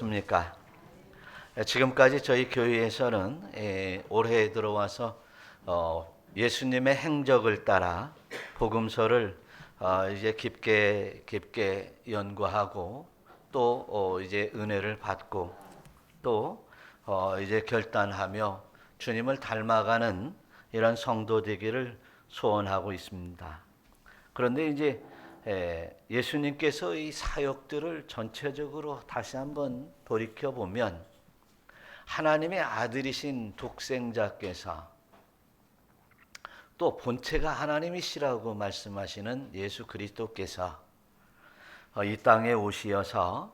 어떻습니까? 지금까지 저희 교회에서는 올해 들어와서 예수님의 행적을 따라 복음서를 이제 깊게 연구하고 또 이제 은혜를 받고 또 이제 결단하며 주님을 닮아가는 이런 성도 되기를 소원하고 있습니다. 그런데 이제 예수님께서 이 사역들을 전체적으로 다시 한번 돌이켜 보면 하나님의 아들이신 독생자께서 또 본체가 하나님이시라고 말씀하시는 예수 그리스도께서 이 땅에 오시어서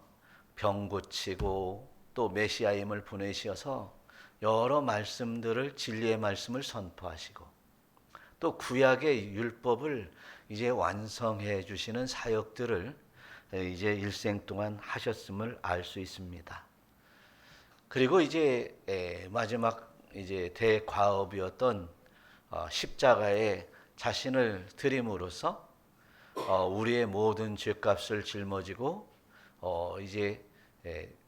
병 고치고 또 메시아임을 보내셔서 여러 말씀들을 진리의 말씀을 선포하시고 또 구약의 율법을 이제 완성해 주시는 사역들을 이제 일생 동안 하셨음을 알 수 있습니다. 그리고 이제 마지막 이제 대과업이었던 십자가에 자신을 드림으로써 우리의 모든 죄값을 짊어지고 이제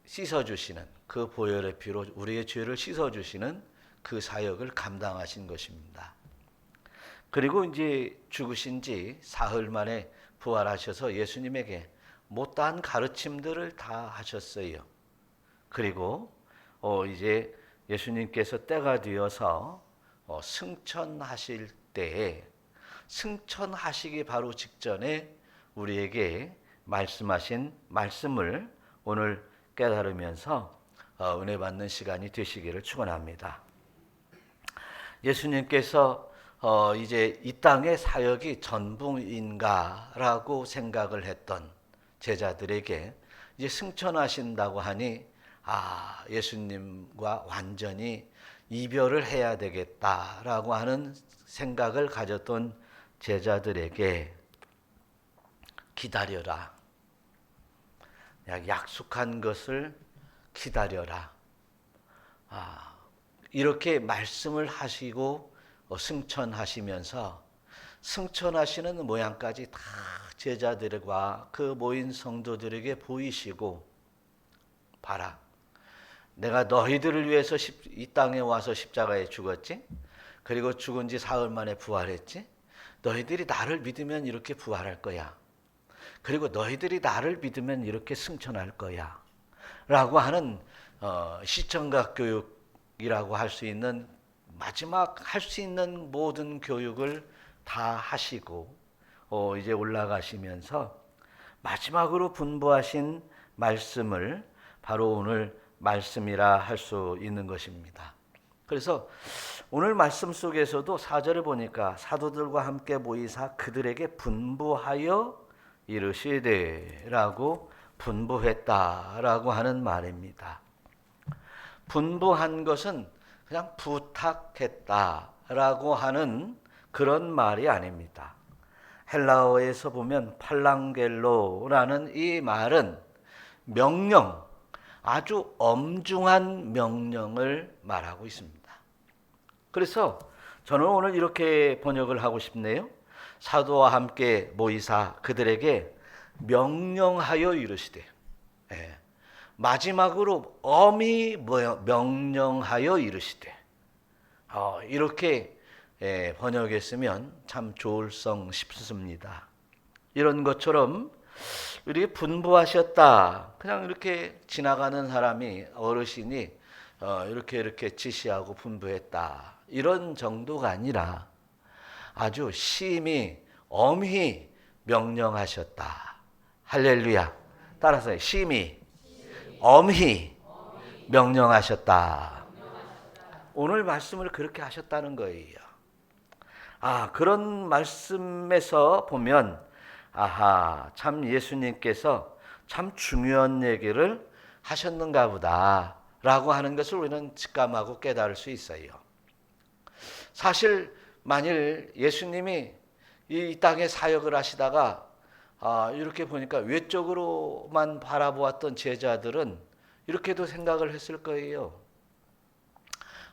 씻어 주시는 그 보혈의 피로 우리의 죄를 씻어 주시는 그 사역을 감당하신 것입니다. 그리고 이제 죽으신 지 사흘 만에 부활하셔서 예수님에게 못다한 가르침들을 다 하셨어요. 그리고 이제 예수님께서 때가 되어서 승천하실 때에 승천하시기 바로 직전에 우리에게 말씀하신 말씀을 오늘 깨달으면서 은혜 받는 시간이 되시기를 축원합니다. 예수님께서 이제 이 땅의 사역이 전부인가라고 생각을 했던 제자들에게 이제 승천하신다고 하니 예수님과 완전히 이별을 해야 되겠다라고 하는 생각을 가졌던 제자들에게 기다려라. 약속한 것을 기다려라. 이렇게 말씀을 하시고 승천하시면서 승천하시는 모양까지 다 제자들과 그 모인 성도들에게 보이시고 봐라. 내가 너희들을 위해서 이 땅에 와서 십자가에 죽었지. 그리고 죽은 지 사흘 만에 부활했지. 너희들이 나를 믿으면 이렇게 부활할 거야. 그리고 너희들이 나를 믿으면 이렇게 승천할 거야. 라고 하는 시청각 교육이라고 할 수 있는 마지막 할 수 있는 모든 교육을 다 하시고 이제 올라가시면서 마지막으로 분부하신 말씀을 바로 오늘 말씀이라 할 수 있는 것입니다. 그래서 오늘 말씀 속에서도 4절에 보니까 사도들과 함께 모이사 그들에게 분부하여 이르시되라고 분부했다라고 하는 말입니다. 분부한 것은 그냥 부탁했다라고 하는 그런 말이 아닙니다. 헬라어에서 보면 팔랑겔로라는 이 말은 명령, 아주 엄중한 명령을 말하고 있습니다. 그래서 저는 오늘 이렇게 번역을 하고 싶네요. 사도와 함께 모이사 그들에게 명령하여 이르시되, 마지막으로 엄히 명령하여 이르시되, 이렇게 번역했으면 참 좋을성 싶습니다. 이런 것처럼 이렇게 분부하셨다. 그냥 이렇게 지나가는 사람이 어르신이 이렇게 지시하고 분부했다. 이런 정도가 아니라 아주 심히 엄히 명령하셨다. 할렐루야. 따라서 심히 엄히 명령하셨다. 오늘 말씀을 그렇게 하셨다는 거예요. 그런 말씀에서 보면 참 예수님께서 참 중요한 얘기를 하셨는가 보다 라고 하는 것을 우리는 직감하고 깨달을 수 있어요. 사실 만일 예수님이 이 땅에 사역을 하시다가 이렇게 보니까 외적으로만 바라보았던 제자들은 이렇게도 생각을 했을 거예요.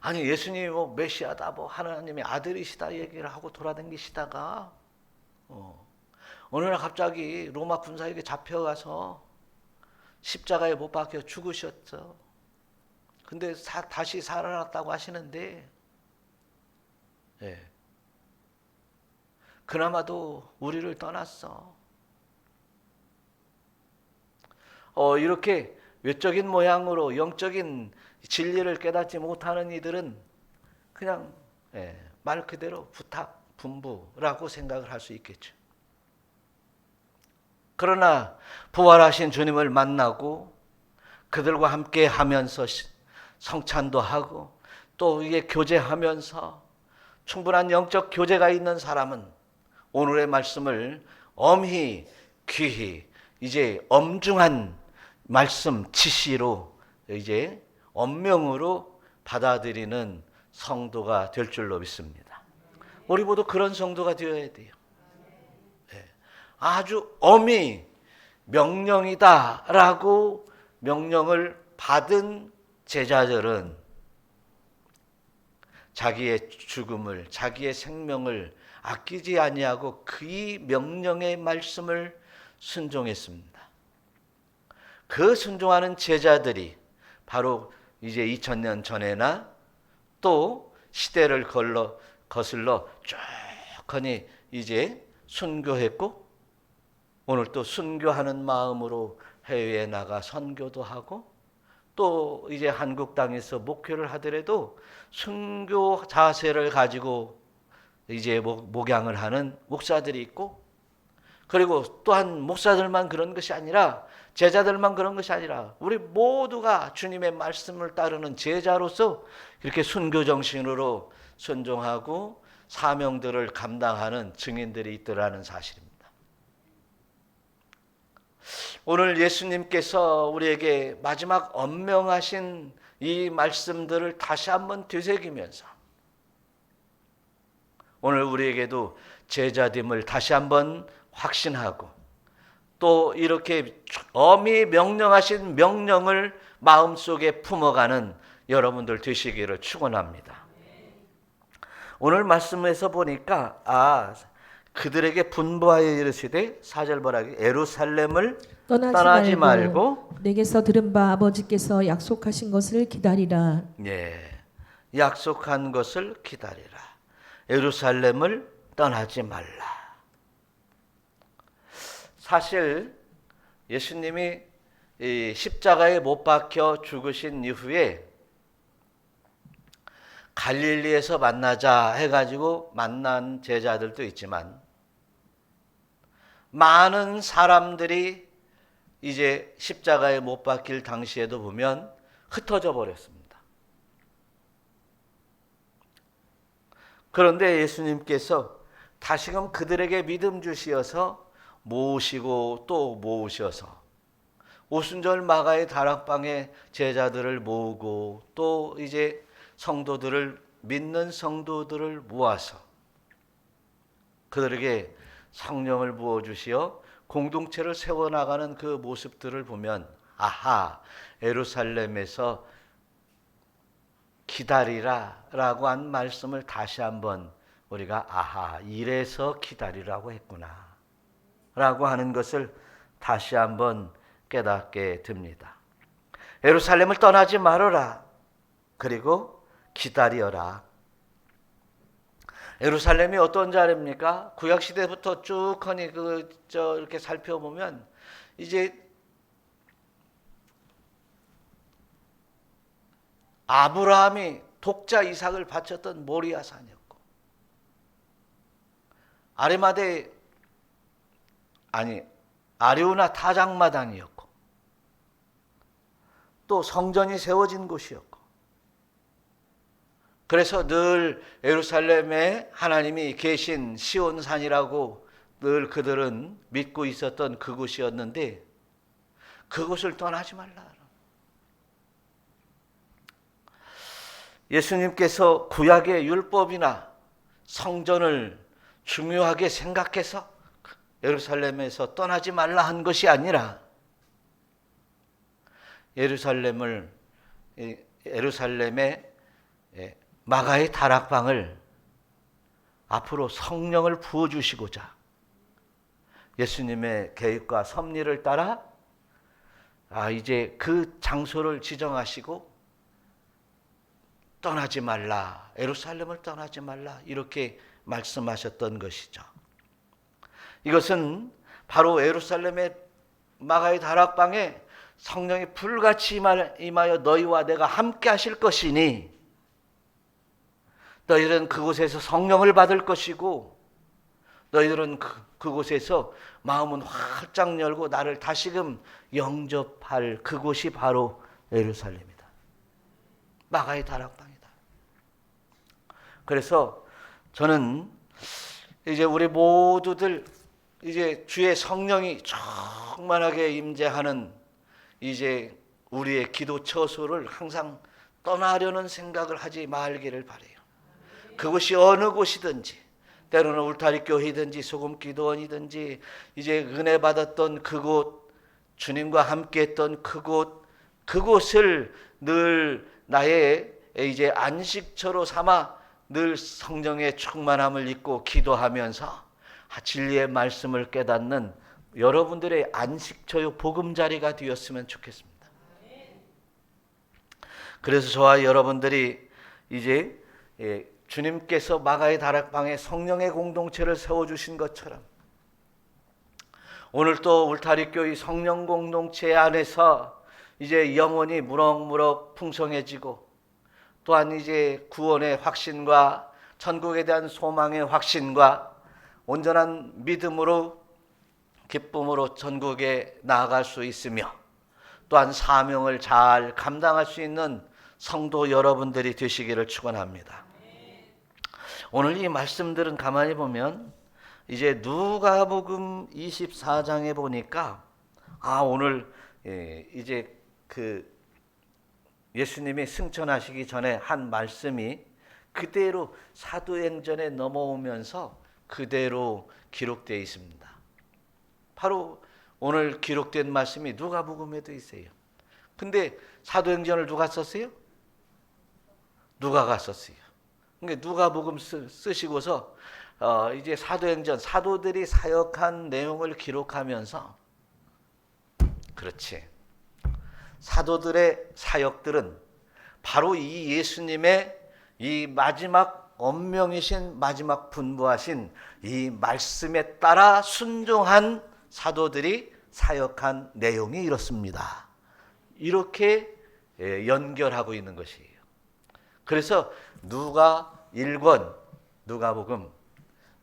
아니 예수님이 뭐 메시아다, 뭐 하나님의 아들이시다 얘기를 하고 돌아다니시다가 어느 날 갑자기 로마 군사에게 잡혀가서 십자가에 못 박혀 죽으셨죠. 근데 다시 살아났다고 하시는데, 예. 그나마도 우리를 떠났어. 이렇게 외적인 모양으로 영적인 진리를 깨닫지 못하는 이들은 그냥 말 그대로 부탁, 분부라고 생각을 할 수 있겠죠. 그러나 부활하신 주님을 만나고 그들과 함께 하면서 성찬도 하고 또 이게 교제하면서 충분한 영적 교제가 있는 사람은 오늘의 말씀을 엄히 귀히 이제 엄중한 말씀 지시로 이제 엄명으로 받아들이는 성도가 될 줄로 믿습니다. 우리 모두 그런 성도가 되어야 돼요. 아주 엄히 명령이다라고 명령을 받은 제자들은 자기의 죽음을, 자기의 생명을 아끼지 아니하고 그 명령의 말씀을 순종했습니다. 그 순종하는 제자들이 바로 이제 2000년 전에나 또 시대를 거슬러 쭉 이제 순교했고 오늘 또 순교하는 마음으로 해외에 나가 선교도 하고 또 이제 한국 땅에서 목회를 하더라도 순교 자세를 가지고 이제 목양을 하는 목사들이 있고 그리고 또한 목사들만 그런 것이 아니라 제자들만 그런 것이 아니라 우리 모두가 주님의 말씀을 따르는 제자로서 이렇게 순교 정신으로 순종하고 사명들을 감당하는 증인들이 있더라는 사실입니다. 오늘 예수님께서 우리에게 마지막 엄명하신 이 말씀들을 다시 한번 되새기면서 오늘 우리에게도 제자됨을 다시 한번 확신하고 또 이렇게 엄히 명령하신 명령을 마음속에 품어가는 여러분들 되시기를 축원합니다. 오늘 말씀에서 보니까 그들에게 분부하여 이르시되 4절 보라기 예루살렘을 떠나지 말고 내게서 들은 바 아버지께서 약속하신 것을 기다리라. 약속한 것을 기다리라. 예루살렘을 떠나지 말라. 사실 예수님이 이 십자가에 못 박혀 죽으신 이후에 갈릴리에서 만나자 해가지고 만난 제자들도 있지만 많은 사람들이 이제 십자가에 못 박힐 당시에도 보면 흩어져 버렸습니다. 그런데 예수님께서 다시금 그들에게 믿음 주시어서 모으시고 또 모으셔서 오순절 마가의 다락방에 제자들을 모으고 또 이제 성도들을 믿는 성도들을 모아서 그들에게 성령을 부어 주시어 공동체를 세워나가는 그 모습들을 보면 예루살렘에서 기다리라 라고 한 말씀을 다시 한번 우리가 이래서 기다리라고 했구나 라고 하는 것을 다시 한번 깨닫게 됩니다. 예루살렘을 떠나지 말아라. 그리고 기다려라. 예루살렘이 어떤 자리입니까? 구약 시대부터 쭉 이렇게 살펴보면 이제 아브라함이 독자 이삭을 바쳤던 모리아 산이었고 아리우나 타작마당이었고 또 성전이 세워진 곳이었고 그래서 늘 예루살렘에 하나님이 계신 시온산이라고 늘 그들은 믿고 있었던 그곳이었는데 그곳을 떠나지 말라. 예수님께서 구약의 율법이나 성전을 중요하게 생각해서 예루살렘에서 떠나지 말라 한 것이 아니라 예루살렘의 마가의 다락방을 앞으로 성령을 부어주시고자 예수님의 계획과 섭리를 따라 이제 그 장소를 지정하시고 떠나지 말라, 예루살렘을 떠나지 말라 이렇게 말씀하셨던 것이죠. 이것은 바로 예루살렘의 마가의 다락방에 성령이 불같이 임하여 너희와 내가 함께 하실 것이니 너희들은 그곳에서 성령을 받을 것이고 너희들은 그곳에서 마음은 활짝 열고 나를 다시금 영접할 그곳이 바로 예루살렘이다. 마가의 다락방이다. 그래서 저는 이제 우리 모두들 이제 주의 성령이 충만하게 임재하는 이제 우리의 기도 처소를 항상 떠나려는 생각을 하지 말기를 바라요. 그곳이 어느 곳이든지, 때로는 울타리 교회이든지 소금기도원이든지 이제 은혜 받았던 그곳, 주님과 함께했던 그곳을 늘 나의 이제 안식처로 삼아 늘 성령의 충만함을 잊고 기도하면서 진리의 말씀을 깨닫는 여러분들의 안식처요 보금자리가 되었으면 좋겠습니다. 그래서 저와 여러분들이 이제 주님께서 마가의 다락방에 성령의 공동체를 세워주신 것처럼 오늘 또 울타리교회 성령 공동체 안에서 이제 영혼이 무럭무럭 풍성해지고 또한 이제 구원의 확신과 천국에 대한 소망의 확신과 온전한 믿음으로 기쁨으로 천국에 나아갈 수 있으며 또한 사명을 잘 감당할 수 있는 성도 여러분들이 되시기를 축원합니다. 오늘 이 말씀들은 가만히 보면 이제 누가복음 24장에 보니까 오늘 이제 그 예수님이 승천하시기 전에 한 말씀이 그대로 사도행전에 넘어오면서 그대로 기록되어 있습니다. 바로 오늘 기록된 말씀이 누가복음에도 있어요. 근데 사도행전을 누가 썼어요? 누가가 썼어요. 그러니까 누가복음 쓰시고서 이제 사도행전, 사도들이 사역한 내용을 기록하면서 그렇지. 사도들의 사역들은 바로 이 예수님의 이 마지막 언명이신 마지막 분부하신 이 말씀에 따라 순종한 사도들이 사역한 내용이 이렇습니다. 이렇게 연결하고 있는 것이에요. 그래서 누가 1권 누가복음,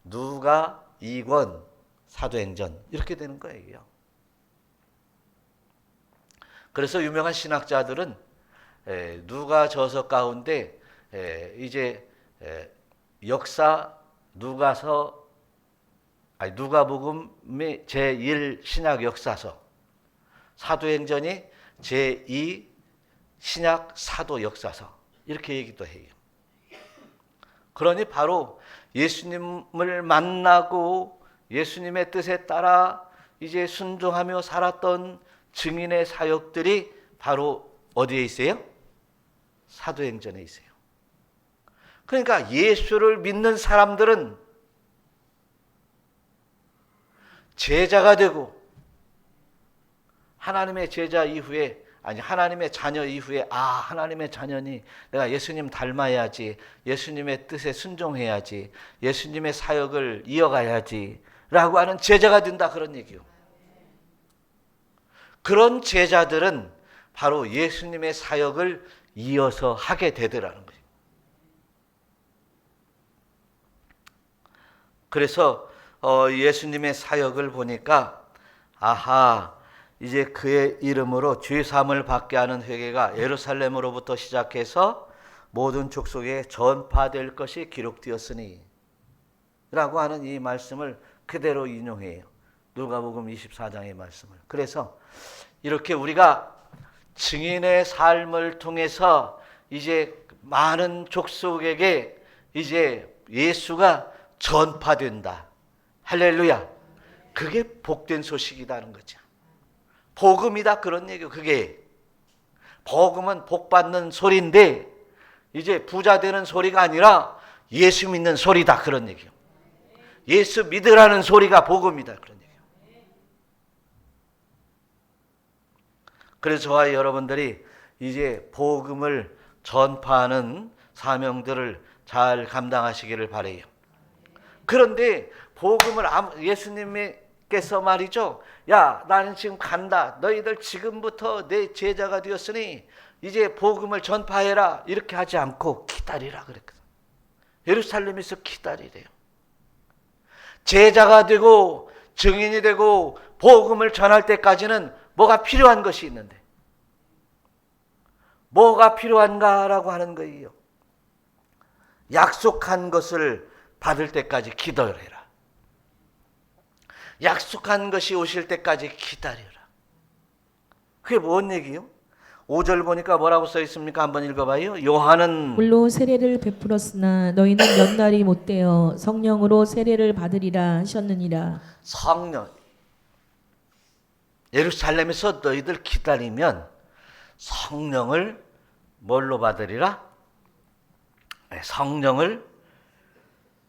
누가 2권 사도행전 이렇게 되는 거예요. 그래서 유명한 신학자들은 누가 저서 가운데 이제 역사 누가복음이 제1 신약 역사서, 사도행전이 제2 신약 사도 역사서 이렇게 얘기도 해요. 그러니 바로 예수님을 만나고 예수님의 뜻에 따라 이제 순종하며 살았던 증인의 사역들이 바로 어디에 있어요? 사도행전에 있어요. 그러니까 예수를 믿는 사람들은 제자가 되고 하나님의 제자 이후에 하나님의 자녀 이후에 하나님의 자녀니 내가 예수님 닮아야지, 예수님의 뜻에 순종해야지, 예수님의 사역을 이어가야지 라고 하는 제자가 된다, 그런 얘기요. 그런 제자들은 바로 예수님의 사역을 이어서 하게 되더라는 거예요. 그래서 예수님의 사역을 보니까 이제 그의 이름으로 죄사함을 받게 하는 회개가 예루살렘으로부터 시작해서 모든 족속에 전파될 것이 기록되었으니 라고 하는 이 말씀을 그대로 인용해요. 누가복음 24장의 말씀을. 그래서 이렇게 우리가 증인의 삶을 통해서 이제 많은 족속에게 이제 예수가 전파된다. 할렐루야. 그게 복된 소식이라는 거죠. 복음이다, 그런 얘기예요. 그게 복음은 복 받는 소리인데 이제 부자 되는 소리가 아니라 예수 믿는 소리다, 그런 얘기예요. 예수 믿으라는 소리가 복음이다, 그런 얘기예요. 그래서 저와 여러분들이 이제 복음을 전파하는 사명들을 잘 감당하시기를 바라요. 그런데 복음을 예수님께서 말이죠. 야, 나는 지금 간다. 너희들 지금부터 내 제자가 되었으니 이제 복음을 전파해라. 이렇게 하지 않고 기다리라 그랬거든. 예루살렘에서 기다리래요. 제자가 되고 증인이 되고 복음을 전할 때까지는 뭐가 필요한 것이 있는데, 뭐가 필요한가라고 하는 거예요. 약속한 것을 받을 때까지 기다려라. 약속한 것이 오실 때까지 기다려라. 그게 뭔 얘기예요? 5절 보니까 뭐라고 써 있습니까? 한번 읽어봐요. 요한은 물로 세례를 베풀었으나 너희는 몇 날이 못되어 성령으로 세례를 받으리라 하셨느니라. 성령, 예루살렘에서 너희들 기다리면 성령을 뭘로 받으리라?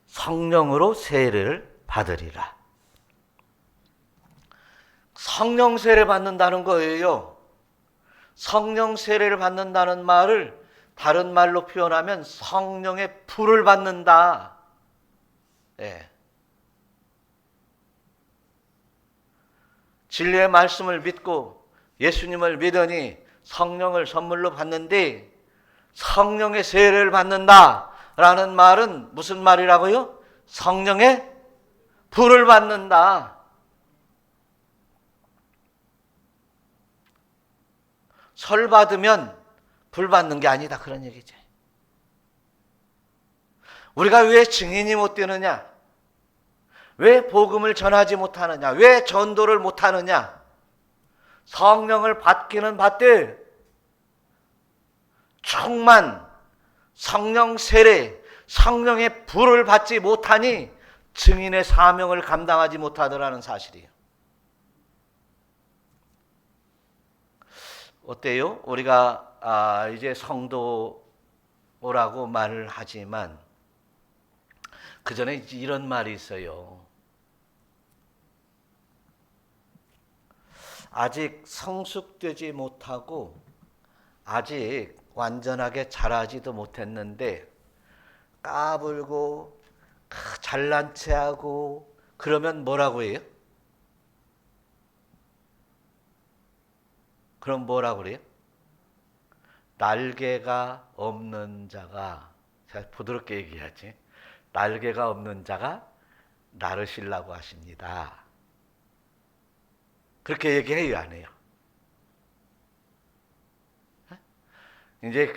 성령으로 세례를 받으리라. 성령 세례 받는다는 거예요. 성령 세례를 받는다는 말을 다른 말로 표현하면 성령의 불을 받는다. 예. 진리의 말씀을 믿고 예수님을 믿으니 성령을 선물로 받는데, 성령의 세례를 받는다라는 말은 무슨 말이라고요? 성령의 불을 받는다. 설 받으면 불 받는 게 아니다, 그런 얘기죠. 우리가 왜 증인이 못 되느냐? 왜 복음을 전하지 못하느냐? 왜 전도를 못하느냐? 성령을 받기는 받되 충만, 성령 세례, 성령의 불을 받지 못하니 증인의 사명을 감당하지 못하더라는 사실이에요. 어때요? 우리가 이제 성도라고 말을 하지만 그 전에 이런 말이 있어요. 아직 성숙되지 못하고 아직 완전하게 자라지도 못했는데 까불고 잘난 체하고 그러면 뭐라고 해요? 그럼 뭐라고 그래요? 날개가 없는 자가, 제가 부드럽게 얘기하지, 날개가 없는 자가 나르시려고 하십니다. 그렇게 얘기해요, 안 해요? 이제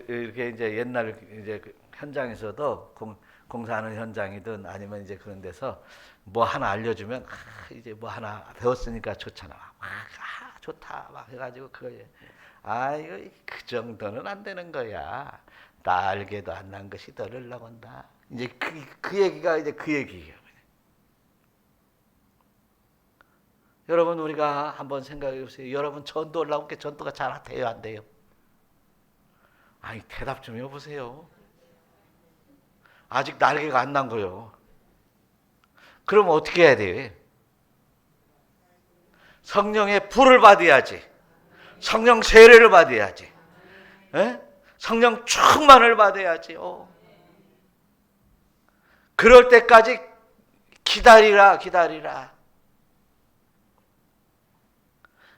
이렇게 이제 옛날 이제 현장에서도 공사하는 현장이든 아니면 이제 그런 데서 뭐 하나 알려주면 이제 뭐 하나 배웠으니까 좋잖아. 좋다 막 해가지고 그거에 이거 그 정도는 안 되는 거야. 날개도 안 난 것이 너를 나온다. 이제 그 얘기가 이제 그 얘기예요. 여러분, 우리가 한번 생각해 보세요. 여러분, 전도 올라올 게 전도가 잘 돼요, 안 돼요? 대답 좀 해보세요. 아직 날개가 안 난 거요. 그럼 어떻게 해야 돼요? 성령의 불을 받아야지. 성령 세례를 받아야지. 에? 성령 충만을 받아야지. 그럴 때까지 기다리라.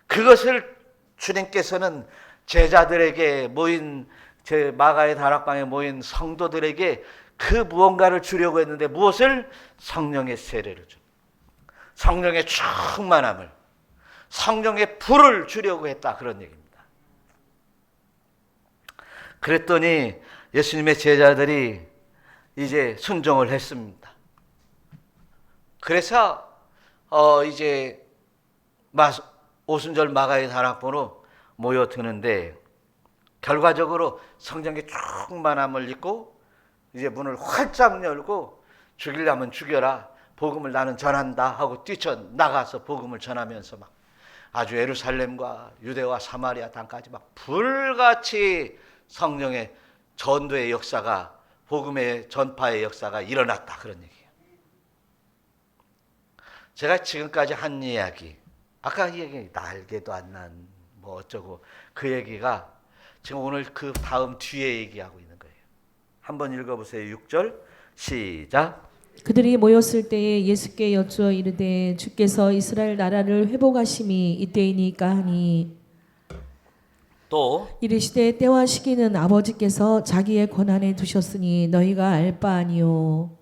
그것을 주님께서는 제자들에게 모인 제 마가의 다락방에 모인 성도들에게 그 무언가를 주려고 했는데 무엇을? 성령의 세례를 주. 성령의 충만함을, 성령의 불을 주려고 했다, 그런 얘기입니다. 그랬더니 예수님의 제자들이 이제 순종을 했습니다. 그래서 이제 오순절 마가의 다락방으로 모여드는데 결과적으로 성령의 충만함을 입고 이제 문을 활짝 열고 죽이려면 죽여라, 복음을 나는 전한다 하고 뛰쳐나가서 복음을 전하면서 막 아주 예루살렘과 유대와 사마리아 땅까지 막 불같이 성령의 전도의 역사가, 복음의 전파의 역사가 일어났다, 그런 얘기예요. 제가 지금까지 한 이야기, 아까 이 얘기 날개도 안 난 뭐 어쩌고 그 얘기가 지금 오늘 그 다음 뒤에 얘기하고 있는 거예요. 한번 읽어보세요. 6절 시작. 그들이 모였을 때에 예수께 여쭈어 이르되 주께서 이스라엘 나라를 회복하심이 이때이니까 하니 또 이르시되 때와 시기는 아버지께서 자기의 권한에 두셨으니 너희가 알 바 아니요.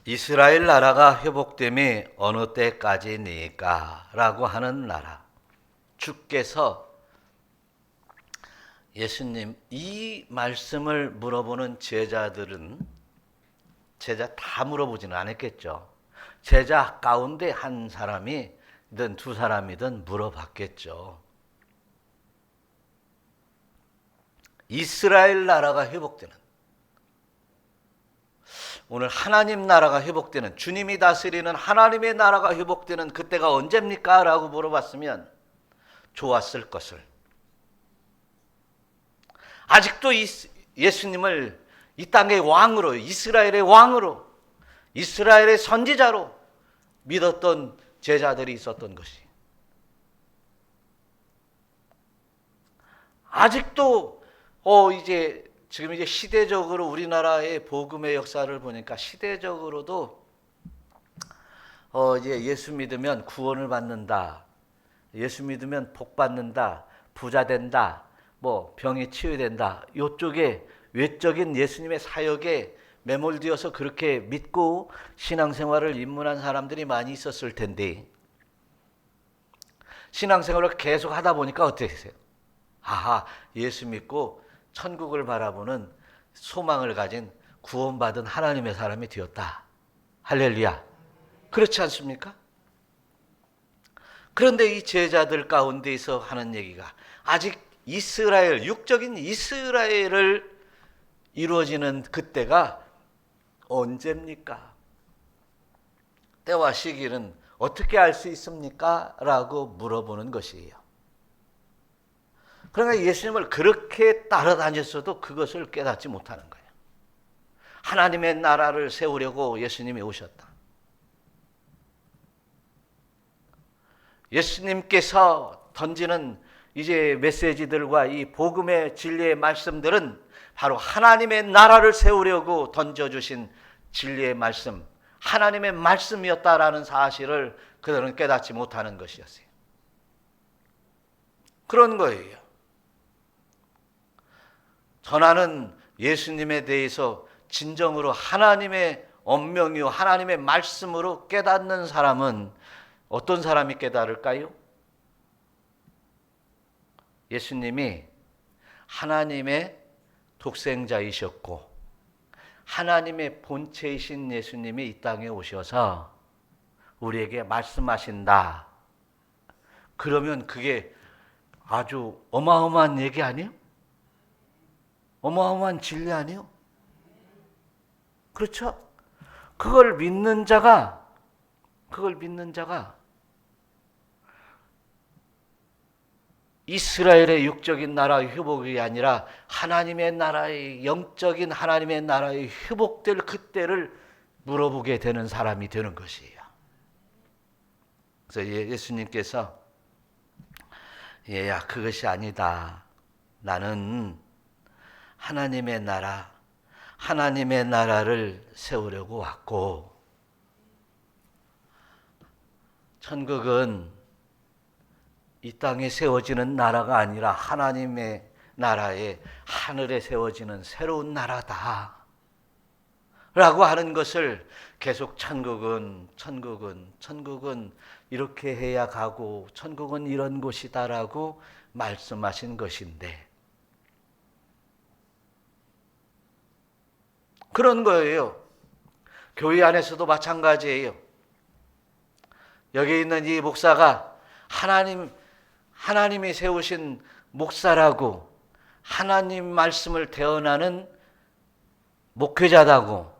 이스라엘 나라가 회복됨이 어느 때까지니까 라고 하는 나라. 주께서 예수님 이 말씀을 물어보는 제자들은 제자 다 물어보지는 않았겠죠. 제자 가운데 한 사람이든 두 사람이든 물어봤겠죠. 이스라엘 나라가 회복되는, 오늘 하나님 나라가 회복되는, 주님이 다스리는 하나님의 나라가 회복되는 그때가 언제입니까? 라고 물어봤으면 좋았을 것을. 아직도 예수님을 이 땅의 왕으로, 이스라엘의 왕으로, 이스라엘의 선지자로 믿었던 제자들이 있었던 것이, 아직도 지금 이제 시대적으로 우리나라의 복음의 역사를 보니까 시대적으로도 이제 예수 믿으면 구원을 받는다, 예수 믿으면 복 받는다, 부자 된다, 뭐 병이 치유된다, 이쪽에 외적인 예수님의 사역에 매몰되어서 그렇게 믿고 신앙생활을 입문한 사람들이 많이 있었을 텐데, 신앙생활을 계속 하다 보니까 어떻게 되세요? 아하, 예수 믿고 천국을 바라보는 소망을 가진 구원받은 하나님의 사람이 되었다. 할렐루야. 그렇지 않습니까? 그런데 이 제자들 가운데에서 하는 얘기가 아직 이스라엘, 육적인 이스라엘을 이루어지는 그때가 언제입니까? 때와 시기는 어떻게 알 수 있습니까? 라고 물어보는 것이에요. 그러니까 예수님을 그렇게 따라다녔어도 그것을 깨닫지 못하는 거예요. 하나님의 나라를 세우려고 예수님이 오셨다. 예수님께서 던지는 이제 메시지들과 이 복음의 진리의 말씀들은 바로 하나님의 나라를 세우려고 던져주신 진리의 말씀, 하나님의 말씀이었다라는 사실을 그들은 깨닫지 못하는 것이었어요. 그런 거예요. 전하는 예수님에 대해서 진정으로 하나님의 언명이요, 하나님의 말씀으로 깨닫는 사람은 어떤 사람이 깨달을까요? 예수님이 하나님의 독생자이셨고 하나님의 본체이신 예수님이 이 땅에 오셔서 우리에게 말씀하신다. 그러면 그게 아주 어마어마한 얘기 아니에요? 어마어마한 진리 아니에요? 그렇죠? 그걸 믿는 자가 이스라엘의 육적인 나라의 회복이 아니라 하나님의 나라의 영적인 하나님의 나라의 회복될 그때를 물어보게 되는 사람이 되는 것이에요. 그래서 예수님께서 얘야 그것이 아니다. 나는 하나님의 나라를 세우려고 왔고, 천국은 이 땅에 세워지는 나라가 아니라 하나님의 나라에 하늘에 세워지는 새로운 나라다 라고 하는 것을 계속 천국은 이렇게 해야 가고 천국은 이런 곳이다 라고 말씀하신 것인데, 그런 거예요. 교회 안에서도 마찬가지예요. 여기 있는 이 목사가 하나님이 세우신 목사라고, 하나님 말씀을 대언하는 목회자라고,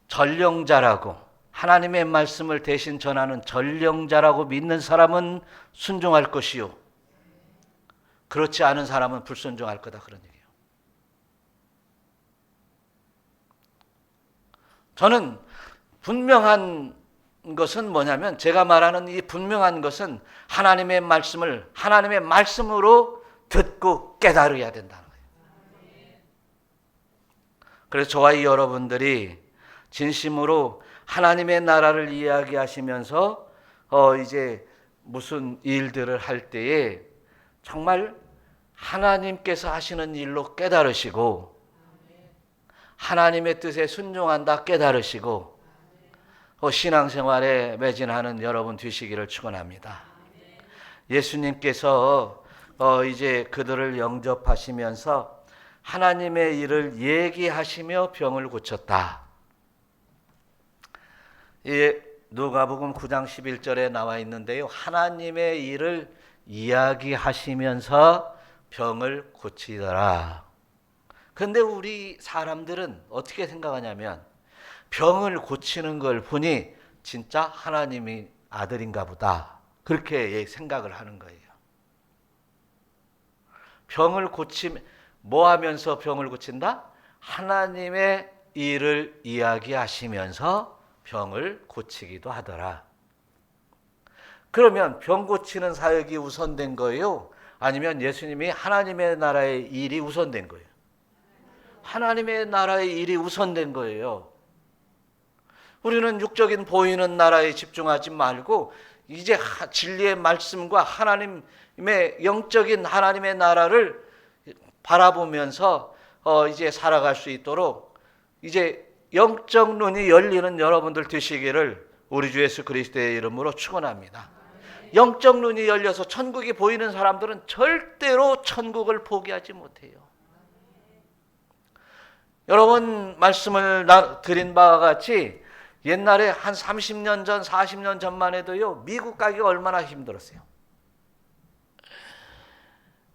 전령자라고, 하나님의 말씀을 대신 전하는 전령자라고 믿는 사람은 순종할 것이요, 그렇지 않은 사람은 불순종할 거다, 그런 얘기예요. 저는 분명한 것은 뭐냐면, 제가 말하는 이 분명한 것은 하나님의 말씀을 하나님의 말씀으로 듣고 깨달아야 된다는 거예요. 그래서 저와 여러분들이 진심으로 하나님의 나라를 이야기하시면서 이제 무슨 일들을 할 때에 정말 하나님께서 하시는 일로 깨달으시고 하나님의 뜻에 순종한다 깨달으시고 신앙생활에 매진하는 여러분 되시기를 축원합니다. 예수님께서 이제 그들을 영접하시면서 하나님의 일을 얘기하시며 병을 고쳤다. 누가복음 9장 11절에 나와 있는데요. 하나님의 일을 이야기하시면서 병을 고치더라. 그런데 우리 사람들은 어떻게 생각하냐면 병을 고치는 걸 보니 진짜 하나님이 아들인가 보다. 그렇게 생각을 하는 거예요. 병을 고치면 뭐 하면서 병을 고친다? 하나님의 일을 이야기하시면서 병을 고치기도 하더라. 그러면 병 고치는 사역이 우선된 거예요? 아니면 예수님이 하나님의 나라의 일이 우선된 거예요? 하나님의 나라의 일이 우선된 거예요. 우리는 육적인 보이는 나라에 집중하지 말고 이제 진리의 말씀과 하나님의 영적인 하나님의 나라를 바라보면서 이제 살아갈 수 있도록 이제 영적 눈이 열리는 여러분들 되시기를 우리 주 예수 그리스도의 이름으로 축원합니다. 영적 눈이 열려서 천국이 보이는 사람들은 절대로 천국을 포기하지 못해요. 여러분 말씀을 드린 바와 같이 옛날에 한 30년 전, 40년 전만 해도요, 미국 가기가 얼마나 힘들었어요.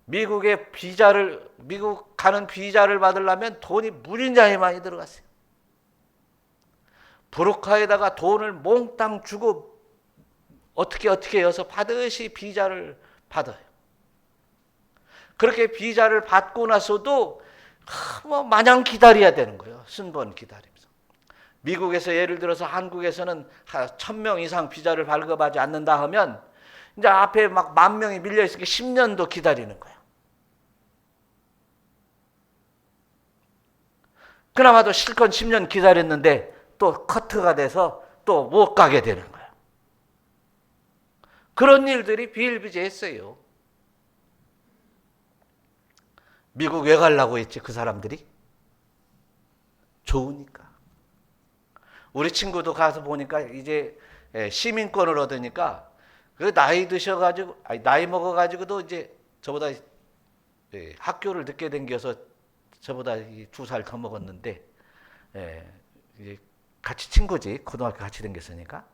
미국 가는 비자를 받으려면 돈이 무진장이 많이 들어갔어요. 브로커에다가 돈을 몽땅 주고 어떻게 해서 받으시 비자를 받아요. 그렇게 비자를 받고 나서도 마냥 기다려야 되는 거예요. 순번 기다리면서. 미국에서 예를 들어서 한국에서는 1000명 이상 비자를 발급하지 않는다 하면 이제 앞에 막 10,000명이 밀려 있으니까 10년도 기다리는 거예요. 그나마도 실컷 10년 기다렸는데 또 커트가 돼서 또 못 가게 되는 거예요. 그런 일들이 비일비재했어요. 미국 왜 가려고 했지 그 사람들이? 좋으니까. 우리 친구도 가서 보니까 이제 시민권을 얻으니까 그 나이 먹어가지고도 이제 저보다 학교를 늦게 댕겨서 저보다 2살 더 먹었는데 이제 같이 친구지. 고등학교 같이 댕겼으니까.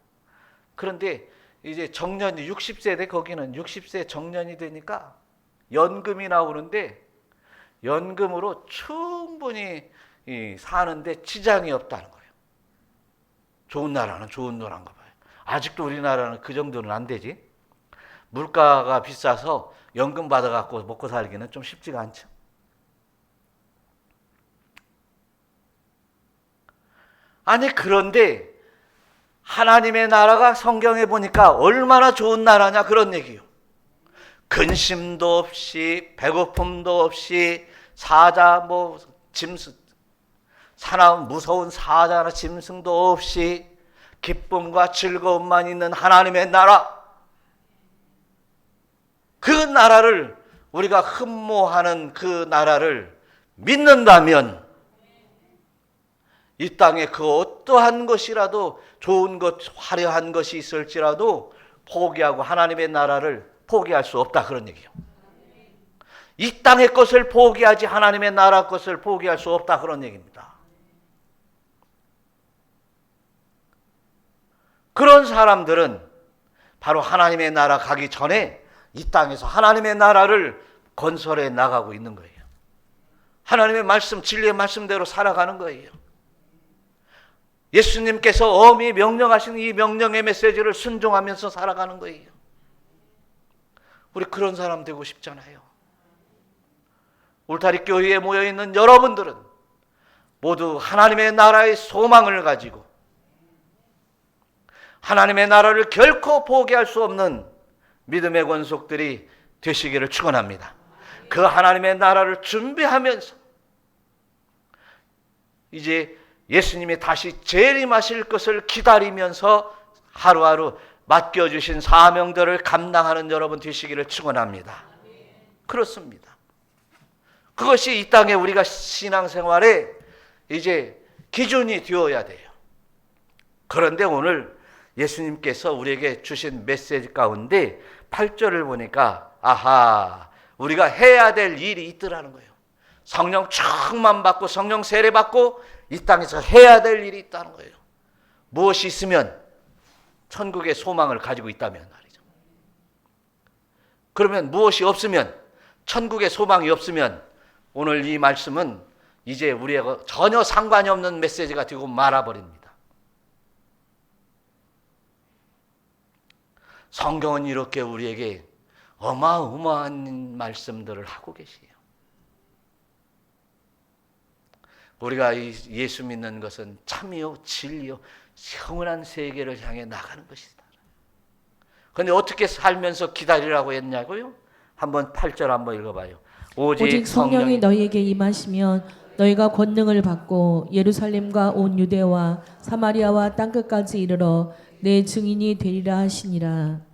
그런데 이제 정년이 60세대 거기는 60세 정년이 되니까 연금이 나오는데 연금으로 충분히 사는데 지장이 없다는 거예요. 좋은 나라는 좋은 나라인가 봐요. 아직도 우리나라는 그 정도는 안 되지. 물가가 비싸서 연금 받아갖고 먹고 살기는 좀 쉽지가 않죠. 아니 그런데 하나님의 나라가 성경에 보니까 얼마나 좋은 나라냐 그런 얘기요. 근심도 없이 배고픔도 없이 사나운 무서운 사자나 짐승도 없이 기쁨과 즐거움만 있는 하나님의 나라. 그 나라를 우리가 흠모하는 그 나라를 믿는다면 이 땅에 그 어떠한 것이라도 좋은 것, 화려한 것이 있을지라도 포기하고 하나님의 나라를 포기할 수 없다 그런 얘기예요. 이 땅의 것을 포기하지 하나님의 나라 것을 포기할 수 없다 그런 얘기입니다. 그런 사람들은 바로 하나님의 나라 가기 전에 이 땅에서 하나님의 나라를 건설해 나가고 있는 거예요. 하나님의 말씀, 진리의 말씀대로 살아가는 거예요. 예수님께서 엄히 명령하신 이 명령의 메시지를 순종하면서 살아가는 거예요. 우리 그런 사람 되고 싶잖아요. 울타리 교회에 모여있는 여러분들은 모두 하나님의 나라의 소망을 가지고 하나님의 나라를 결코 포기할 수 없는 믿음의 권속들이 되시기를 축원합니다. 그 하나님의 나라를 준비하면서 이제 예수님이 다시 재림하실 것을 기다리면서 하루하루 맡겨주신 사명들을 감당하는 여러분 되시기를 축원합니다. 그렇습니다. 그것이 이 땅에 우리가 신앙생활에 이제 기준이 되어야 돼요. 그런데 오늘 예수님께서 우리에게 주신 메시지 가운데 8절을 보니까 아하, 우리가 해야 될 일이 있더라는 거예요. 성령 충만 받고 성령 세례 받고 이 땅에서 해야 될 일이 있다는 거예요. 무엇이 있으면 천국의 소망을 가지고 있다면 말이죠. 그러면 무엇이 없으면, 천국의 소망이 없으면 오늘 이 말씀은 이제 우리하고 전혀 상관이 없는 메시지가 되고 말아버립니다. 성경은 이렇게 우리에게 어마어마한 말씀들을 하고 계세요. 우리가 예수 믿는 것은 참이요 진리요 영원한 세계를 향해 나가는 것이다. 그런데 어떻게 살면서 기다리라고 했냐고요? 한번 8절 한번 읽어봐요. 오직 성령이 너희에게 임하시면 너희가 권능을 받고 예루살렘과 온 유대와 사마리아와 땅끝까지 이르러 내 증인이 되리라 하시니라.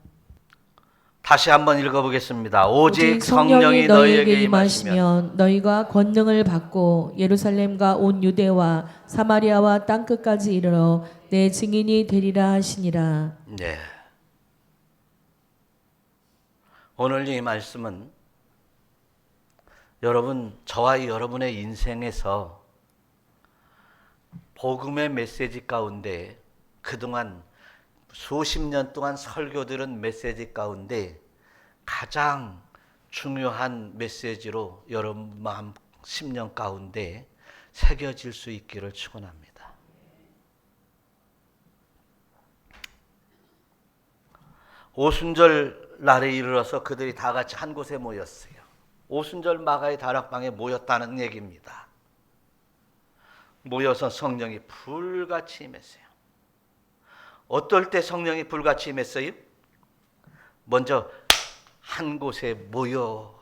다시 한번 읽어보겠습니다. 오직 성령이 너희에게 임하시면 너희가 권능을 받고 예루살렘과 온 유대와 사마리아와 땅끝까지 이르러 내 증인이 되리라 하시니라. 네. 오늘 이 말씀은 여러분, 저와 여러분의 인생에서 복음의 메시지 가운데 그동안 수십 년 동안 설교 들은 메시지 가운데 가장 중요한 메시지로 여러분 마음 심령 가운데 새겨질 수 있기를 축원합니다. 오순절 날에 이르러서 그들이 다 같이 한 곳에 모였어요. 오순절 마가의 다락방에 모였다는 얘기입니다. 모여서 성령이 불같이 임했어요. 어떨 때 성령이 불같이 임했어요? 먼저 한 곳에 모여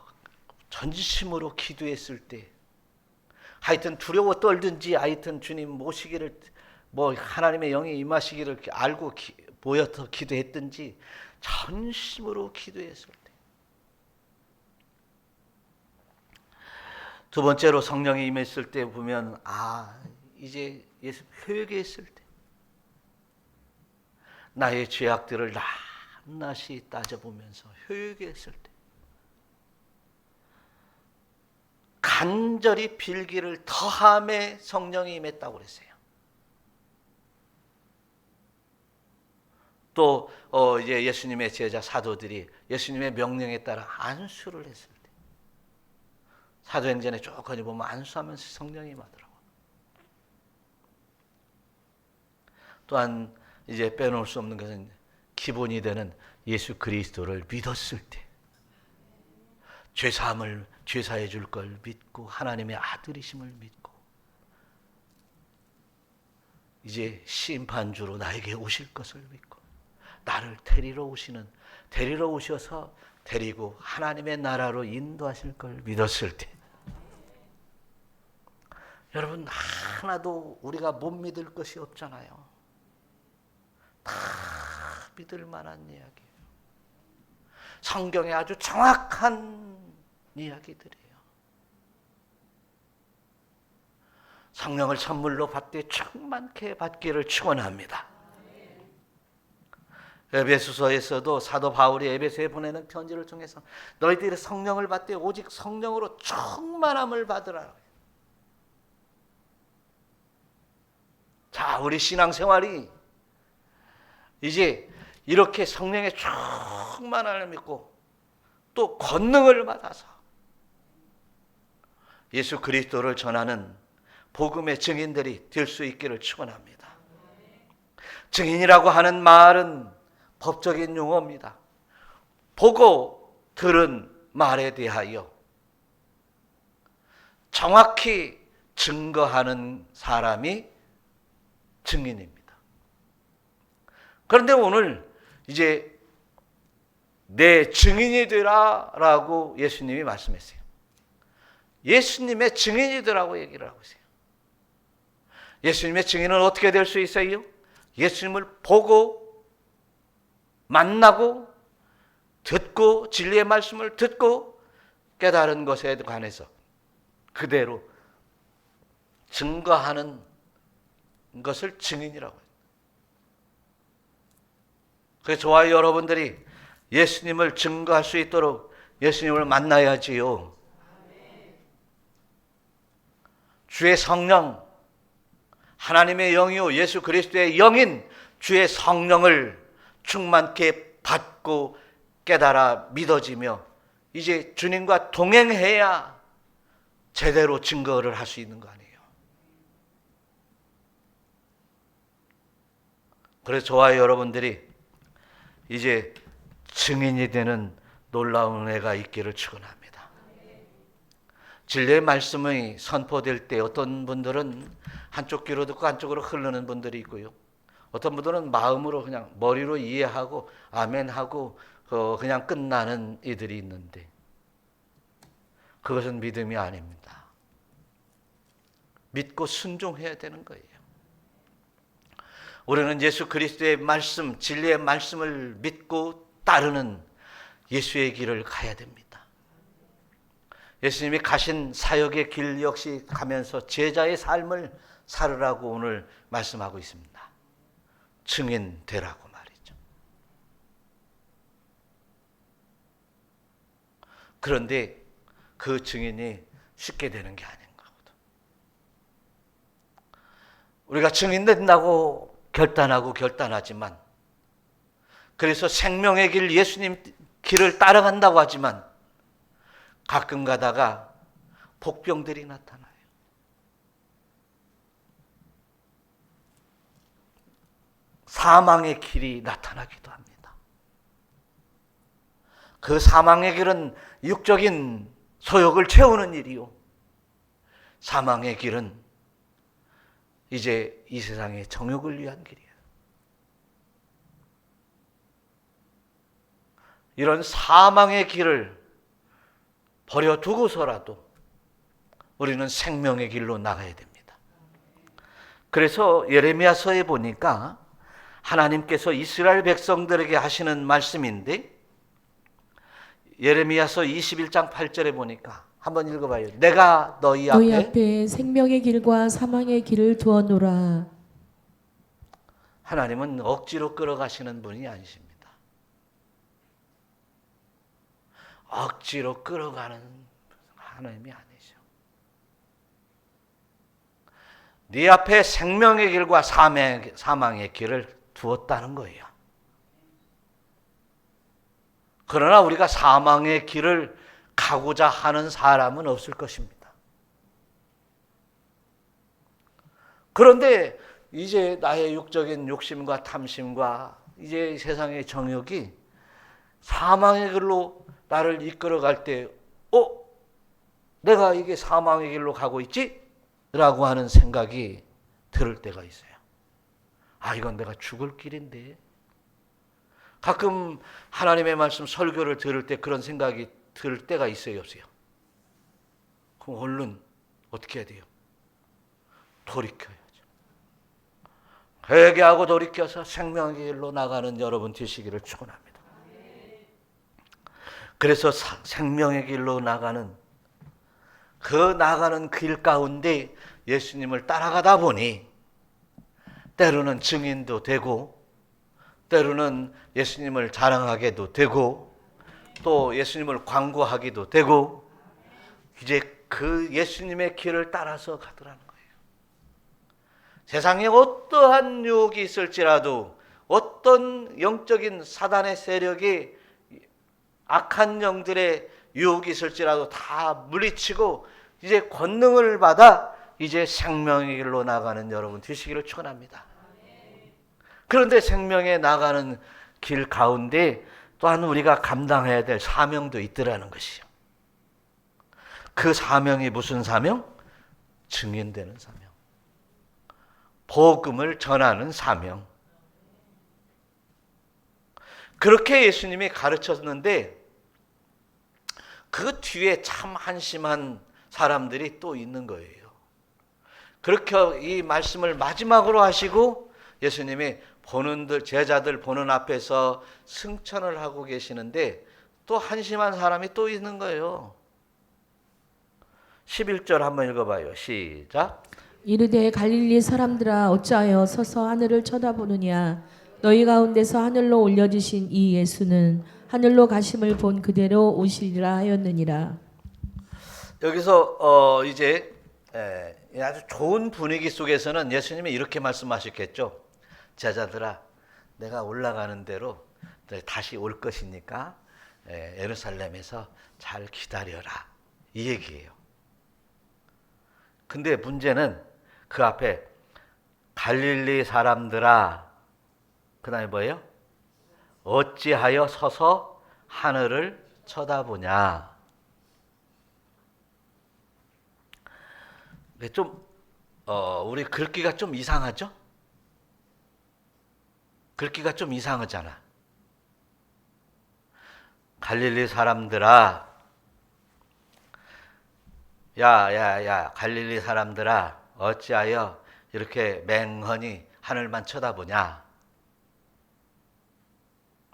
전심으로 기도했을 때, 하여튼 두려워 떨든지 하여튼 주님 모시기를, 하나님의 영이 임하시기를 알고 모여서 기도했든지 전심으로 기도했을 때. 두 번째로 성령이 임했을 때 보면 이제 예수 회개했을 때, 나의 죄악들을 낱낱이 따져보면서 회개했을 때, 간절히 빌기를 더함에 성령이 임했다고 그랬어요. 또 이제 예수님의 제자 사도들이 예수님의 명령에 따라 안수를 했을 때, 사도행전에 쭉 거기 보면 안수하면서 성령이 임하더라고요. 또한 이제 빼놓을 수 없는 것은 기본이 되는 예수 그리스도를 믿었을 때, 죄사함을 죄사해 줄 걸 믿고 하나님의 아들이심을 믿고 이제 심판주로 나에게 오실 것을 믿고 나를 데리러 오셔서 데리고 하나님의 나라로 인도하실 걸 믿었을 때, 여러분 하나도 우리가 못 믿을 것이 없잖아요. 다 믿을 만한 이야기예요. 성경에 아주 정확한 이야기들이에요. 성령을 선물로 받되 충만케 받기를 축원합니다. 에베소서에서도 사도 바울이 에베소에 보내는 편지를 통해서 너희들이 성령을 받되 오직 성령으로 충만함을 받으라. 자, 우리 신앙생활이 이제 이렇게 성령의 충만함을 믿고 또 권능을 받아서 예수 그리스도를 전하는 복음의 증인들이 될 수 있기를 축원합니다. 증인이라고 하는 말은 법적인 용어입니다. 보고 들은 말에 대하여 정확히 증거하는 사람이 증인입니다. 그런데 오늘 이제 내 증인이 되라라고 예수님이 말씀했어요. 예수님의 증인이 되라고 얘기를 하고 있어요. 예수님의 증인은 어떻게 될 수 있어요? 예수님을 보고 만나고 듣고 진리의 말씀을 듣고 깨달은 것에 관해서 그대로 증거하는 것을 증인이라고 해요. 그래서 저와 여러분들이 예수님을 증거할 수 있도록 예수님을 만나야지요. 주의 성령, 하나님의 영이요 예수 그리스도의 영인 주의 성령을 충만케 받고 깨달아 믿어지며 이제 주님과 동행해야 제대로 증거를 할 수 있는 거 아니에요. 그래서 저와 여러분들이 이제 증인이 되는 놀라운 은혜가 있기를 축원합니다. 진리의 말씀이 선포될 때 어떤 분들은 한쪽 귀로 듣고 한쪽으로 흐르는 분들이 있고요. 어떤 분들은 마음으로 그냥 머리로 이해하고 아멘하고 그냥 끝나는 이들이 있는데 그것은 믿음이 아닙니다. 믿고 순종해야 되는 거예요. 우리는 예수 그리스도의 말씀, 진리의 말씀을 믿고 따르는 예수의 길을 가야 됩니다. 예수님이 가신 사역의 길 역시 가면서 제자의 삶을 살으라고 오늘 말씀하고 있습니다. 증인 되라고 말이죠. 그런데 그 증인이 쉽게 되는 게 아닌 거거든. 우리가 증인 된다고 결단하지만 그래서 생명의 길 예수님 길을 따라간다고 하지만 가끔 가다가 복병들이 나타나요. 사망의 길이 나타나기도 합니다. 그 사망의 길은 육적인 소욕을 채우는 일이요. 사망의 길은 이제 이 세상의 정욕을 위한 길이에요. 이런 사망의 길을 버려두고서라도 우리는 생명의 길로 나가야 됩니다. 그래서 예레미야서에 보니까 하나님께서 이스라엘 백성들에게 하시는 말씀인데 예레미야서 21장 8절에 보니까 한번 읽어봐요. 내가 너희 앞에 생명의 길과 사망의 길을 두어놓으라. 하나님은 억지로 끌어가시는 분이 아니십니다. 억지로 끌어가는 하나님이 아니죠. 네 앞에 생명의 길과 사망의 길을 두었다는 거예요. 그러나 우리가 사망의 길을 가고자 하는 사람은 없을 것입니다. 그런데 이제 나의 육적인 욕심과 탐심과 이제 세상의 정욕이 사망의 길로 나를 이끌어갈 때 내가 이게 사망의 길로 가고 있지? 라고 하는 생각이 들을 때가 있어요. 이건 내가 죽을 길인데. 가끔 하나님의 말씀 설교를 들을 때 그런 생각이 들 때가 있어요, 없어요? 그럼 얼른 어떻게 해야 돼요? 돌이켜야죠. 회개하고 돌이켜서 생명의 길로 나가는 여러분 되시기를 축원합니다. 그래서 생명의 길로 나가는 길 가운데 예수님을 따라가다 보니 때로는 증인도 되고 때로는 예수님을 자랑하게도 되고 또 예수님을 광고하기도 되고 이제 그 예수님의 길을 따라서 가더라는 거예요. 세상에 어떠한 유혹이 있을지라도 어떤 영적인 사단의 세력이 악한 영들의 유혹이 있을지라도 다 물리치고 이제 권능을 받아 이제 생명의 길로 나가는 여러분 되시기를 축원합니다. 그런데 생명에 나가는 길 가운데 또한 우리가 감당해야 될 사명도 있더라는 것이요. 그 사명이 무슨 사명? 증인되는 사명. 복음을 전하는 사명. 그렇게 예수님이 가르쳤는데 그 뒤에 참 한심한 사람들이 또 있는 거예요. 그렇게 이 말씀을 마지막으로 하시고 예수님이 제자들 보는 앞에서 승천을 하고 계시는데 또 한심한 사람이 또 있는 거예요. 11절 한번 읽어봐요. 시작. 이르되 갈릴리 사람들아 어찌하여 서서 하늘을 쳐다보느냐 너희 가운데서 하늘로 올려주신 이 예수는 하늘로 가심을 본 그대로 오시리라 하였느니라. 여기서 이제 아주 좋은 분위기 속에서는 예수님이 이렇게 말씀하셨겠죠. 제자들아, 내가 올라가는 대로 다시 올 것이니까 예루살렘에서 잘 기다려라, 이 얘기예요. 근데 문제는 그 앞에 갈릴리 사람들아, 그 다음에 뭐예요? 어찌하여 서서 하늘을 쳐다보냐. 좀 우리 글귀가 좀 이상하죠? 글귀가 좀 이상하잖아. 갈릴리 사람들아, 야, 갈릴리 사람들아, 어찌하여 이렇게 맹헌히 하늘만 쳐다보냐.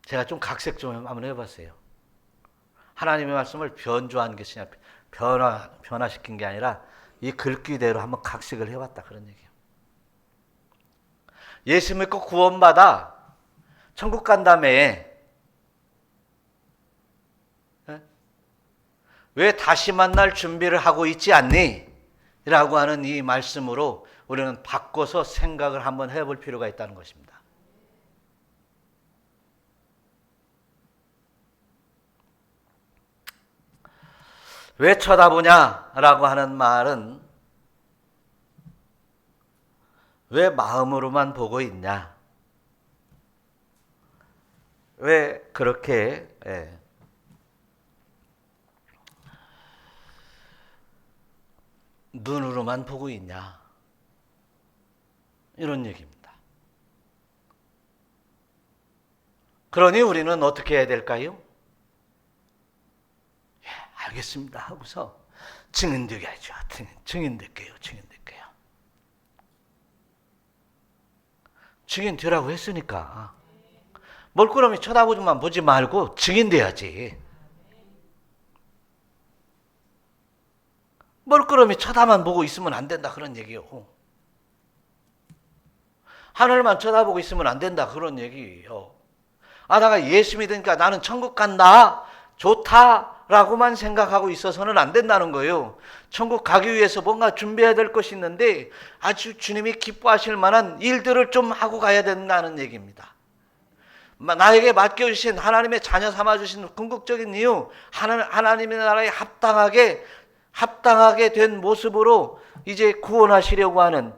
제가 좀 각색 좀 한번 해봤어요. 하나님의 말씀을 변조한 것이 아니라 변화시킨 게 아니라 이 글귀대로 한번 각색을 해봤다, 그런 얘기예요. 예수 믿고 구원받아 천국 간 다음에 왜 다시 만날 준비를 하고 있지 않니? 라고 하는 이 말씀으로 우리는 바꿔서 생각을 한번 해볼 필요가 있다는 것입니다. 왜 쳐다보냐라고 하는 말은 왜 마음으로만 보고 있냐? 왜 그렇게 눈으로만 보고 있냐? 이런 얘기입니다. 그러니 우리는 어떻게 해야 될까요? 알겠습니다 하고서 증인되게하죠. 증인될게요. 증인되라고 했으니까 멀끄러미 쳐다보지만 보지 말고 증인돼야지. 멀끄러미 쳐다만 보고 있으면 안 된다, 그런 얘기요. 하늘만 쳐다보고 있으면 안 된다, 그런 얘기예요. 내가 예수 믿으니까 나는 천국 간다, 좋다라고만 생각하고 있어서는 안 된다는 거예요. 천국 가기 위해서 뭔가 준비해야 될 것이 있는데 아주 주님이 기뻐하실 만한 일들을 좀 하고 가야 된다는 얘기입니다. 나에게 맡겨주신 하나님의 자녀 삼아주신 궁극적인 이유, 하나님의 나라에 합당하게 된 모습으로 이제 구원하시려고 하는,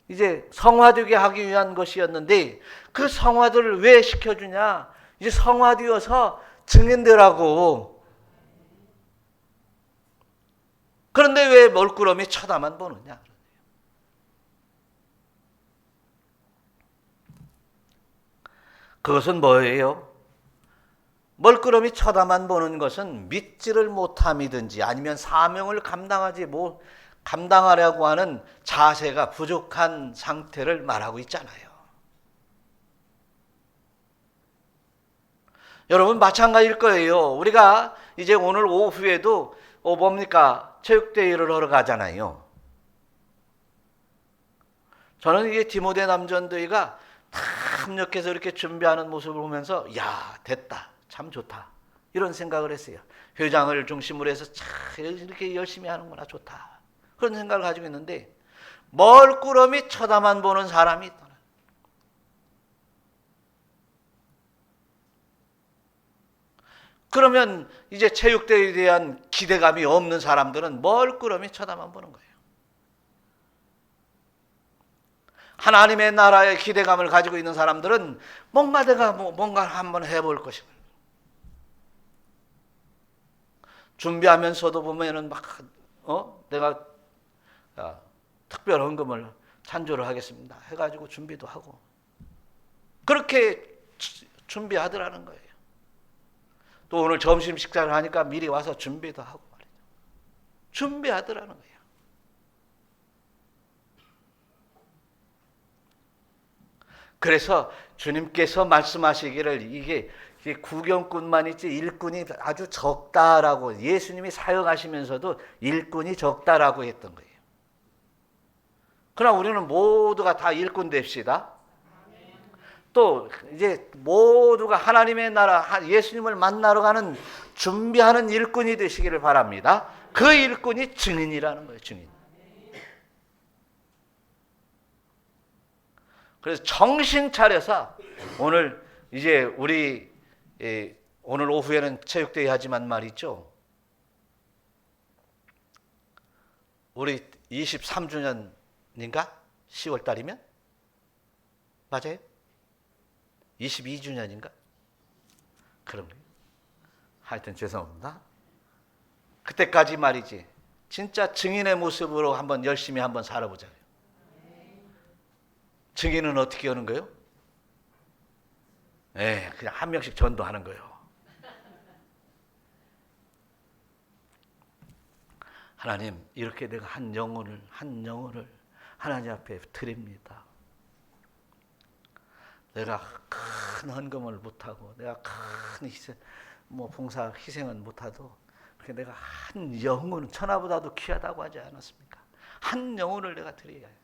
이제 성화되게 하기 위한 것이었는데 그 성화들을 왜 시켜주냐? 이제 성화되어서 증인되라고. 그런데 왜 멀끄러미 쳐다만 보느냐? 그것은 뭐예요? 멀끄러미 쳐다만 보는 것은 믿지를 못함이든지 아니면 사명을 감당하려고 하는 자세가 부족한 상태를 말하고 있잖아요. 여러분 마찬가지일 거예요. 우리가 이제 오늘 오후에도 체육대회를 하러 가잖아요. 저는 이게 디모데 남전도회가 다 합력해서 이렇게 준비하는 모습을 보면서 야, 됐다, 참 좋다, 이런 생각을 했어요. 회장을 중심으로 해서 참 이렇게 열심히 하는구나, 좋다, 그런 생각을 가지고 있는데 멀끄러미 쳐다만 보는 사람이 있다. 그러면 이제 체육대회에 대한 기대감이 없는 사람들은 멀끄러미 쳐다만 보는 거예요. 하나님의 나라의 기대감을 가지고 있는 사람들은 뭔가 한번 해볼 것이고, 준비하면서도 보면은 내가 특별 헌금을 찬조를 하겠습니다 해가지고 준비도 하고 그렇게 준비하더라는 거예요. 또 오늘 점심 식사를 하니까 미리 와서 준비도 하고 말이죠. 준비하더라는 거예요. 그래서 주님께서 말씀하시기를 이게 구경꾼만 있지 일꾼이 아주 적다라고, 예수님이 사역하시면서도 일꾼이 적다라고 했던 거예요. 그러나 우리는 모두가 다 일꾼 됩시다. 또 이제 모두가 하나님의 나라, 예수님을 만나러 가는 준비하는 일꾼이 되시기를 바랍니다. 그 일꾼이 증인이라는 거예요. 증인. 그래서 정신 차려서 오늘 이제 우리 오늘 오후에는 체육대회 하지만 말이죠. 우리 23주년인가? 10월 달이면? 맞아요? 22주년인가? 그런 거예요. 하여튼 죄송합니다. 그때까지 말이지. 진짜 증인의 모습으로 한번 열심히 한번 살아보자고요. 증인은 어떻게 하는 거예요? 그냥 한 명씩 전도하는 거예요. 하나님, 이렇게 내가 한 영혼을 하나님 앞에 드립니다. 내가 큰 헌금을 못하고, 내가 큰 희생, 봉사 희생은 못하도, 그렇게 내가 한 영혼은 천하보다도 귀하다고 하지 않았습니까? 한 영혼을 내가 드려야 해요.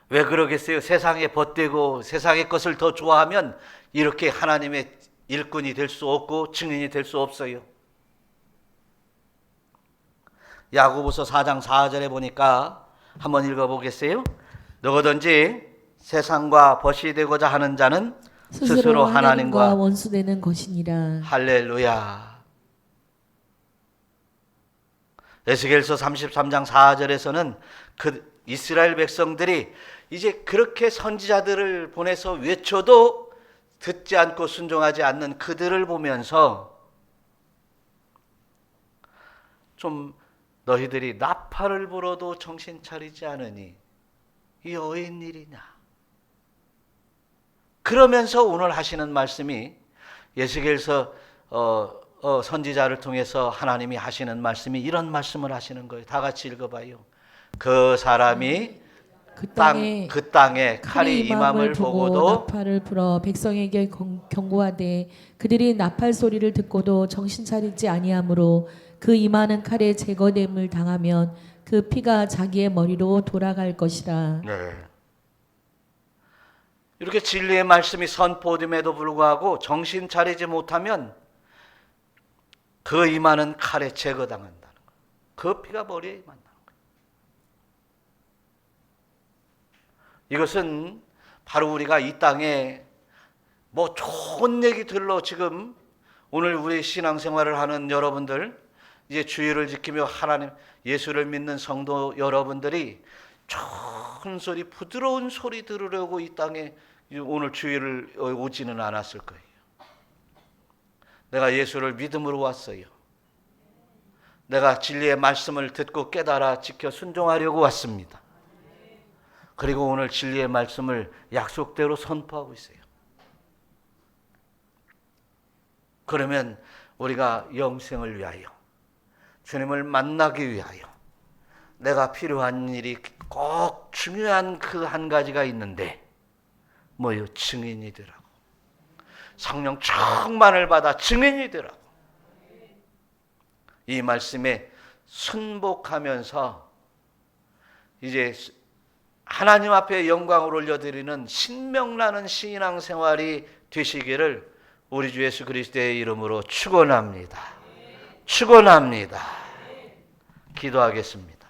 왜 그러겠어요? 세상에 벗대고 세상의 것을 더 좋아하면 이렇게 하나님의 일꾼이 될 수 없고 증인이 될 수 없어요. 야고보서 4장 4절에 보니까 한번 읽어보겠어요? 누구든지 세상과 벗이 되고자 하는 자는 스스로 하나님과 원수되는 것이니라. 할렐루야. 에스겔서 33장 4절에서는 그 이스라엘 백성들이 이제 그렇게 선지자들을 보내서 외쳐도 듣지 않고 순종하지 않는 그들을 보면서 좀 너희들이 나팔을 불어도 정신 차리지 않으니 이 어인 일이냐. 그러면서 오늘 하시는 말씀이 에스겔서 선지자를 통해서 하나님이 하시는 말씀이 이런 말씀을 하시는 거예요. 다 같이 읽어봐요. 그 사람이 그 땅에 칼이 임함을 보고도 나팔을 불어 백성에게 경고하되 그들이 나팔 소리를 듣고도 정신 차리지 아니하므로 그 임하는 칼에 제거됨을 당하면 그 피가 자기의 머리로 돌아갈 것이라. 네. 이렇게 진리의 말씀이 선포됨에도 불구하고 정신 차리지 못하면 그 임하는 칼에 제거당한다는 거예요. 그 피가 머리에 임한다는 거예요. 이것은 바로 우리가 이 땅에 좋은 얘기들로 지금 오늘 우리 신앙생활을 하는 여러분들, 이제 주의를 지키며 하나님 예수를 믿는 성도 여러분들이 좋은 소리, 부드러운 소리 들으려고 이 땅에 오늘 주의를 오지는 않았을 거예요. 내가 예수를 믿음으로 왔어요. 내가 진리의 말씀을 듣고 깨달아 지켜 순종하려고 왔습니다. 그리고 오늘 진리의 말씀을 약속대로 선포하고 있어요. 그러면 우리가 영생을 위하여, 주님을 만나기 위하여 내가 필요한 일이 꼭 중요한 그 한 가지가 있는데 뭐요? 증인이 되라고. 성령 충만을 받아 증인이 되라고. 이 말씀에 순복하면서 이제 하나님 앞에 영광을 올려드리는 신명나는 신앙생활이 되시기를 우리 주 예수 그리스도의 이름으로 축원합니다. 축원합니다. 기도하겠습니다.